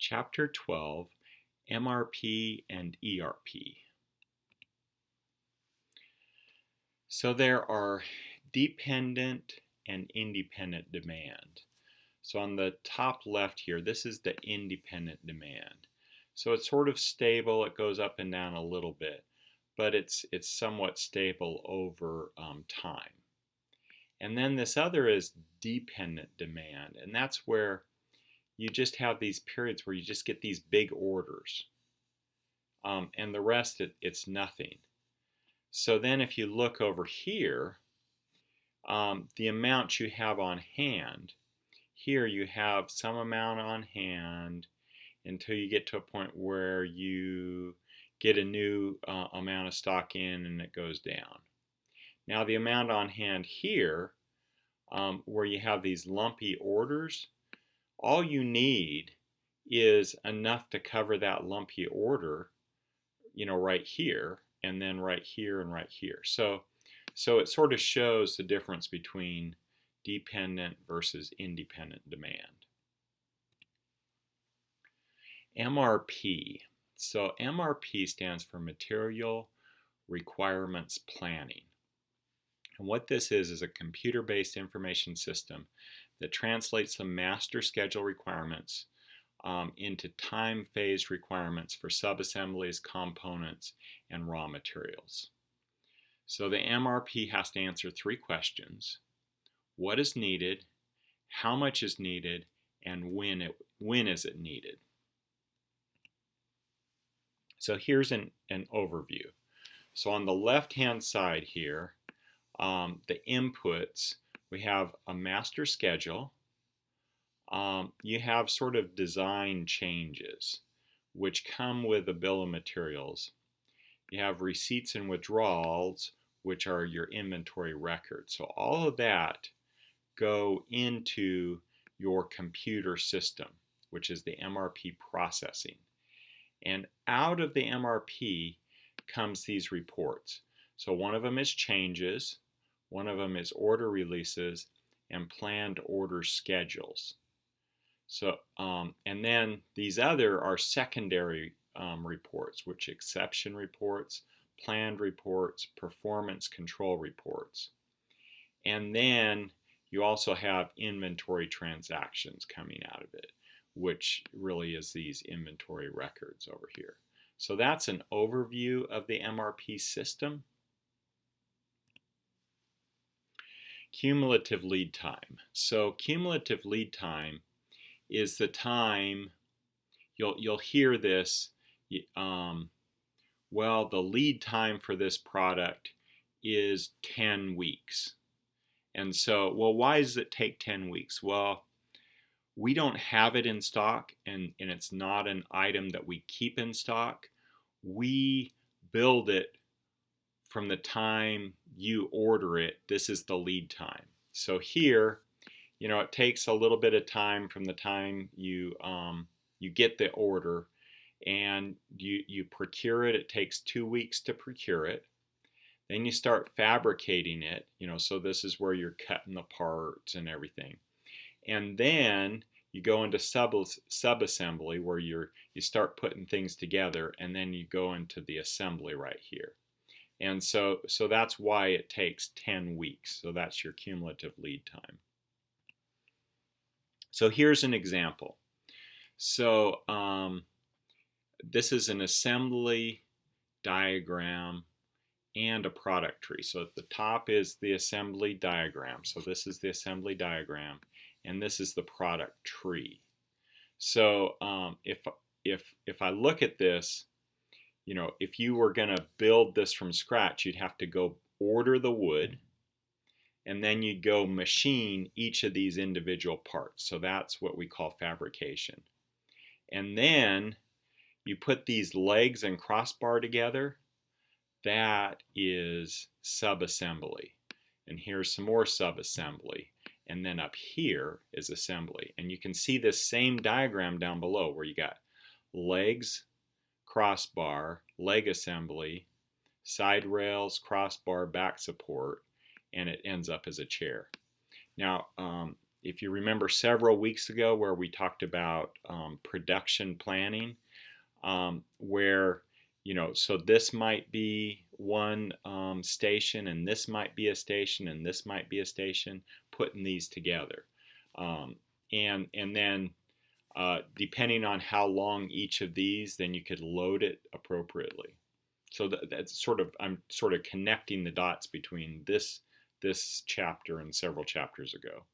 Chapter 12, MRP and ERP. So there are dependent and independent demand. So on the top left here, this is the independent demand. So it's sort of stable, it goes up and down a little bit, but it's somewhat stable over time. And then this other is dependent demand, and that's where you just have these periods where you just get these big orders, and the rest it's nothing. So then if you look over here, the amount you have on hand, here you have some amount on hand until you get to a point where you get a new amount of stock in and it goes down. Now the amount on hand here, where you have these lumpy orders, all you need is enough to cover that lumpy order, right here, and then right here and right here. So it sort of shows the difference between dependent versus independent demand. MRP. So MRP stands for Material Requirements Planning. And what this is a computer-based information system that translates the master schedule requirements into time-phased requirements for subassemblies, components, and raw materials. So the MRP has to answer three questions: what is needed, how much is needed, and when is it needed? So here's an overview. So on the left-hand side here, the inputs, we have a master schedule. You have sort of design changes which come with a bill of materials. You have receipts and withdrawals, which are your inventory records. So all of that go into your computer system, which is the MRP processing. And out of the MRP comes these reports. So one of them is changes, one of them is order releases, and planned order schedules. So, and then these other are secondary reports, which exception reports, planned reports, performance control reports. And then you also have inventory transactions coming out of it, which really is these inventory records over here. So that's an overview of the MRP system. Cumulative lead time. So cumulative lead time is the time, you'll hear this, well, the lead time for this product is 10 weeks. And so, well, why does it take 10 weeks? Well, we don't have it in stock, and it's not an item that we keep in stock. We build it from the time you order it. This is the lead time. So here, it takes a little bit of time from the time you get the order and you procure it. It takes 2 weeks to procure it. Then you start fabricating it, so this is where you're cutting the parts and everything. And then you go into subassembly where you start putting things together, and then you go into the assembly right here. And so that's why it takes 10 weeks. So that's your cumulative lead time. So here's an example. So this is an assembly diagram and a product tree. So at the top is the assembly diagram. So this is the assembly diagram, and this is the product tree. So if I look at this, if you were going to build this from scratch, you'd have to go order the wood, and then you'd go machine each of these individual parts. So that's what we call fabrication. And then you put these legs and crossbar together. That is subassembly. And here's some more subassembly. And then up here is assembly. And you can see this same diagram down below where you got legs, crossbar, leg assembly, side rails, crossbar, back support, and it ends up as a chair. Now, if you remember several weeks ago where we talked about production planning, where, so this might be one station, and this might be a station, and this might be a station, putting these together. And then depending on how long each of these, then you could load it appropriately. So that's I'm sort of connecting the dots between this chapter and several chapters ago.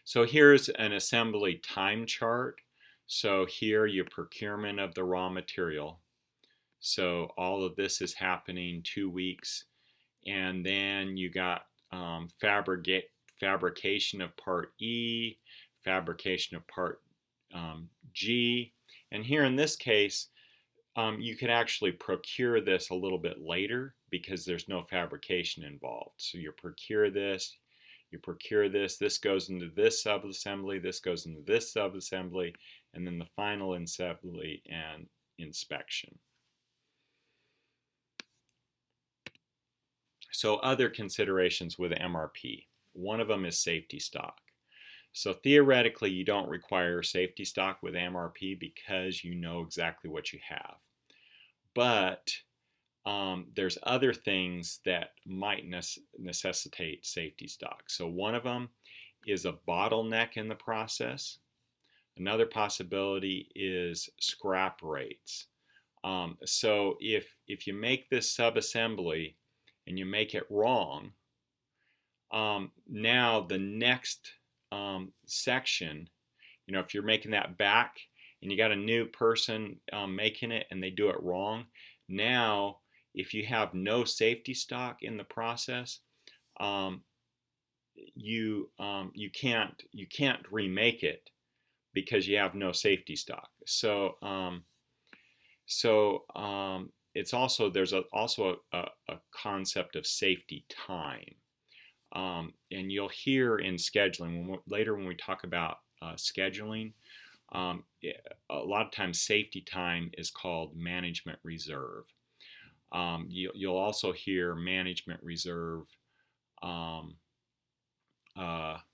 So here's an assembly time chart. So here your procurement of the raw material. So all of this is happening 2 weeks. And then you got fabrication of part E, fabrication of part G. And here in this case, you could actually procure this a little bit later because there's no fabrication involved. So you procure this, this goes into this subassembly, this goes into this subassembly, and then the final assembly and inspection. So other considerations with MRP. One of them is safety stock. So theoretically, you don't require safety stock with MRP because you know exactly what you have. But there's other things that might necessitate safety stock. So one of them is a bottleneck in the process. Another possibility is scrap rates. So if you make this subassembly and you make it wrong, now the next section, if you're making that back and you got a new person making it and they do it wrong, now if you have no safety stock in the process, you can't remake it because you have no safety stock. So it's also there's also a concept of safety time, and you'll hear in scheduling later when we talk about scheduling. A lot of times safety time is called management reserve. You'll also hear management reserve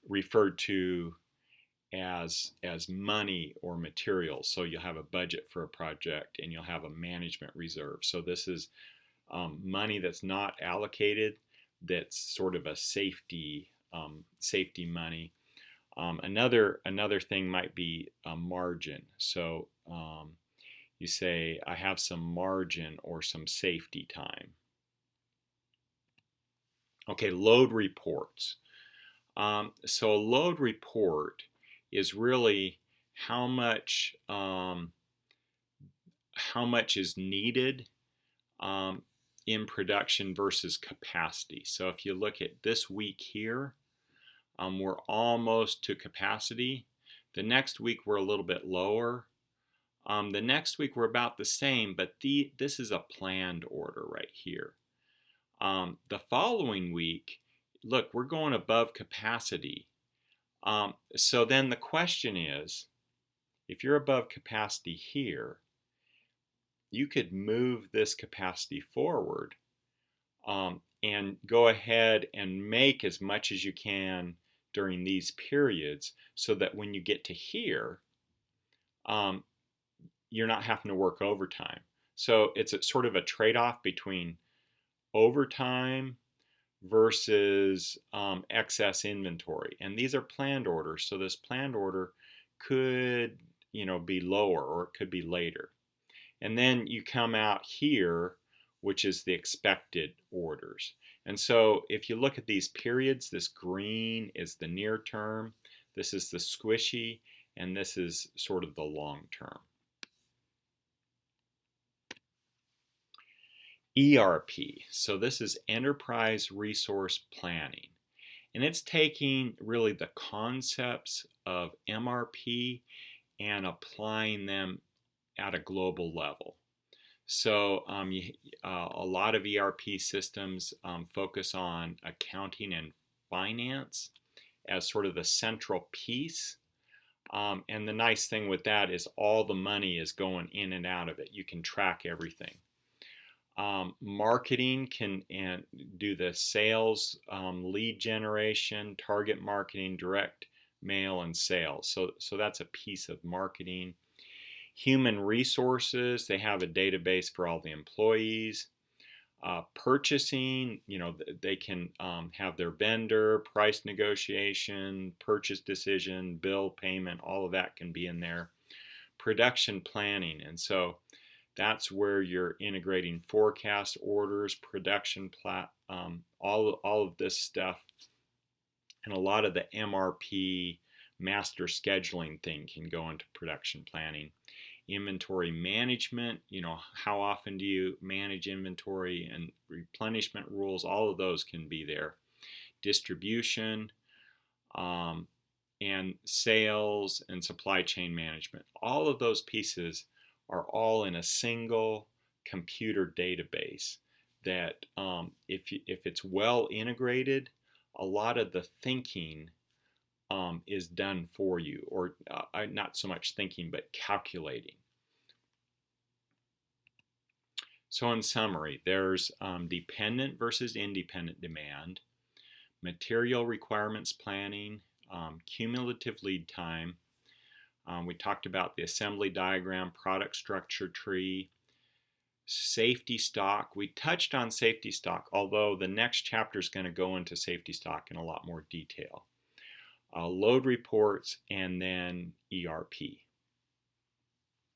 referred to as money or materials. So you'll have a budget for a project and you'll have a management reserve. So this is money that's not allocated, that's sort of a safety money. Another thing might be a margin. So you say, I have some margin or some safety time. Okay, load reports. So a load report is really how much is needed in production versus capacity. So if you look at this week here, we're almost to capacity. The next week we're a little bit lower. The next week we're about the same, but this is a planned order right here. The following week, look, we're going above capacity. So then the question is, if you're above capacity here, you could move this capacity forward and go ahead and make as much as you can during these periods so that when you get to here, you're not having to work overtime. So it's sort of a trade-off between overtime versus excess inventory. And these are planned orders. So this planned order could, be lower or it could be later. And then you come out here, which is the expected orders. And so if you look at these periods, this green is the near term, this is the squishy, and this is sort of the long term. ERP, so this is Enterprise Resource Planning. And it's taking really the concepts of MRP and applying them at a global level. So a lot of ERP systems focus on accounting and finance as sort of the central piece. And the nice thing with that is all the money is going in and out of it. You can track everything. Marketing can do the sales, lead generation, target marketing, direct mail, and sales. So that's a piece of marketing. Human resources, they have a database for all the employees. Purchasing, they can have their vendor, price negotiation, purchase decision, bill payment, all of that can be in there. Production planning, and so that's where you're integrating forecast, orders, production, all of this stuff, and a lot of the MRP master scheduling thing can go into production planning. Inventory management, how often do you manage inventory, and replenishment rules, all of those can be there. Distribution, and sales and supply chain management. All of those pieces are all in a single computer database that if it's well integrated, a lot of the thinking is done for you, or not so much thinking, but calculating. So in summary, there's dependent versus independent demand, material requirements planning, cumulative lead time. We talked about the assembly diagram, product structure tree, safety stock. We touched on safety stock, although the next chapter is going to go into safety stock in a lot more detail. Load reports, and then ERP.